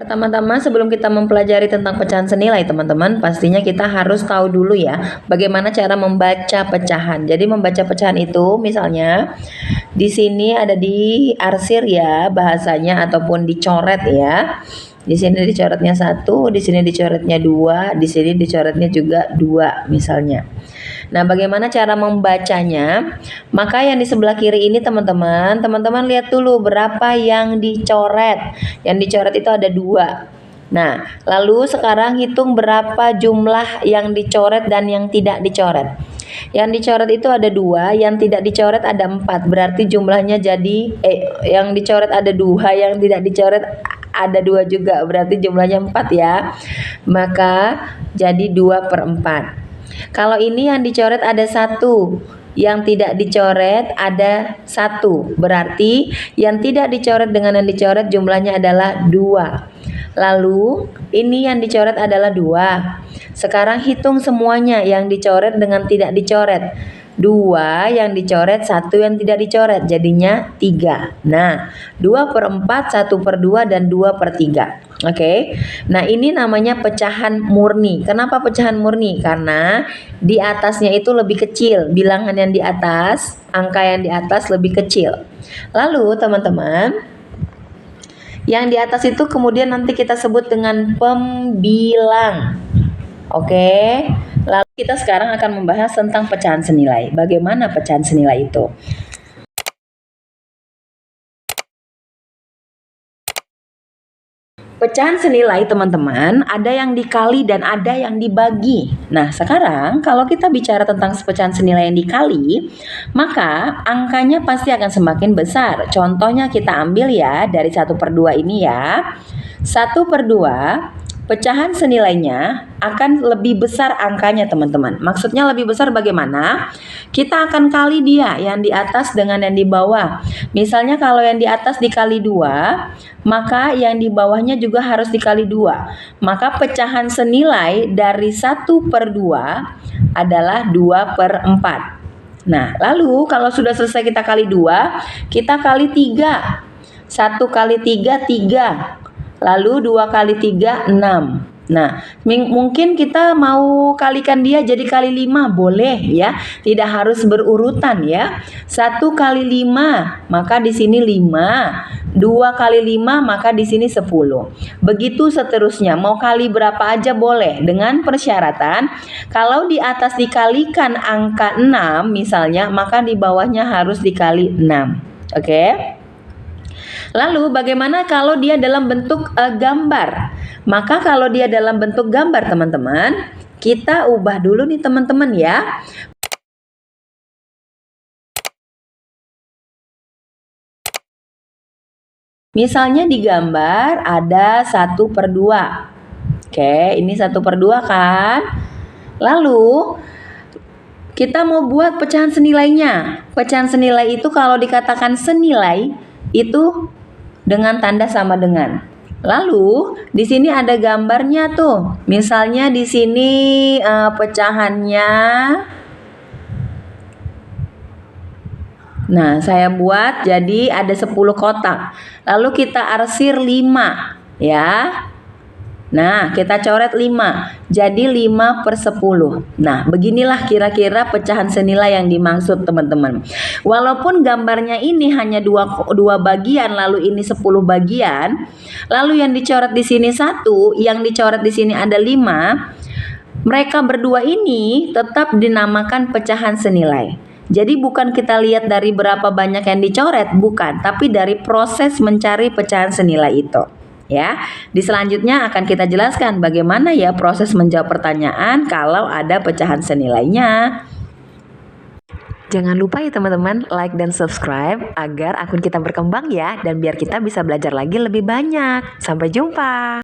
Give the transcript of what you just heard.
Pertama-tama sebelum kita mempelajari tentang pecahan senilai teman-teman, pastinya kita harus tahu dulu ya bagaimana cara membaca pecahan. Jadi membaca pecahan itu misalnya di sini ada diarsir ya bahasanya ataupun dicoret ya. Di sini dicoretnya 1, di sini dicoretnya 2, di sini dicoretnya juga 2 misalnya. Nah, bagaimana cara membacanya? Maka yang di sebelah kiri ini teman-teman lihat dulu berapa yang dicoret. Yang dicoret itu ada 2. Nah, lalu sekarang hitung berapa jumlah yang dicoret dan yang tidak dicoret. Yang dicoret itu ada 2, yang tidak dicoret ada 4. Berarti jumlahnya jadi yang dicoret ada 2, yang tidak dicoret ada 2 juga. Berarti jumlahnya 4 ya. Maka jadi 2/4. Kalau ini yang dicoret ada 1, yang tidak dicoret ada 1. Berarti yang tidak dicoret dengan yang dicoret jumlahnya adalah 2. Lalu ini yang dicoret adalah 2. Sekarang hitung semuanya yang dicoret dengan tidak dicoret. 2 yang dicoret, 1 yang tidak dicoret, jadinya 3. Nah, 2/4, 1/2, dan 2/3. Oke. Nah, ini namanya pecahan murni. Kenapa pecahan murni? Karena di atasnya itu lebih kecil. Bilangan yang di atas, angka yang di atas lebih kecil. Lalu, teman-teman, yang di atas itu kemudian nanti kita sebut dengan pembilang. Oke. Lalu kita sekarang akan membahas tentang pecahan senilai. Bagaimana pecahan senilai itu? Pecahan senilai teman-teman ada yang dikali dan ada yang dibagi. Nah, sekarang kalau kita bicara tentang pecahan senilai yang dikali, maka angkanya pasti akan semakin besar. Contohnya kita ambil ya dari 1/2 ini ya. 1/2 pecahan senilainya akan lebih besar angkanya teman-teman. Maksudnya lebih besar bagaimana? Kita akan kali dia yang di atas dengan yang di bawah. Misalnya kalau yang di atas dikali 2, maka yang di bawahnya juga harus dikali 2. Maka pecahan senilai dari 1/2 adalah 2/4. Nah, lalu kalau sudah selesai kita kali 2, kita kali 3. 1 kali 3, 3. Lalu 2 kali 3, 6. Nah, mungkin kita mau kalikan dia jadi kali 5, boleh ya. Tidak harus berurutan ya. 1 kali 5, maka di sini 5. 2 kali 5, maka di sini 10. Begitu seterusnya. Mau kali berapa aja boleh. Dengan persyaratan, kalau di atas dikalikan angka 6 misalnya, maka di bawahnya harus dikali 6. Oke? Lalu bagaimana kalau dia dalam bentuk gambar? Maka kalau dia dalam bentuk gambar teman-teman, kita ubah dulu nih teman-teman ya. Misalnya di gambar ada 1/2. Oke, ini 1/2 kan? Lalu kita mau buat pecahan senilainya. Pecahan senilai itu kalau dikatakan senilai itu dengan tanda sama dengan. Lalu di sini ada gambarnya tuh. Misalnya di sini pecahannya. Nah, saya buat jadi ada 10 kotak. Lalu kita arsir 5 ya. Nah, kita coret 5. Jadi 5/10. Nah, beginilah kira-kira pecahan senilai yang dimaksud teman-teman. Walaupun gambarnya ini hanya dua bagian, lalu ini 10 bagian. Lalu yang dicoret di sini 1, yang dicoret di sini ada 5. Mereka berdua ini tetap dinamakan pecahan senilai. Jadi bukan kita lihat dari berapa banyak yang dicoret, bukan. Tapi dari proses mencari pecahan senilai itu. Ya, di selanjutnya akan kita jelaskan bagaimana ya proses menjawab pertanyaan kalau ada pecahan senilainya. Jangan lupa ya teman-teman like dan subscribe agar akun kita berkembang ya dan biar kita bisa belajar lagi lebih banyak. Sampai jumpa.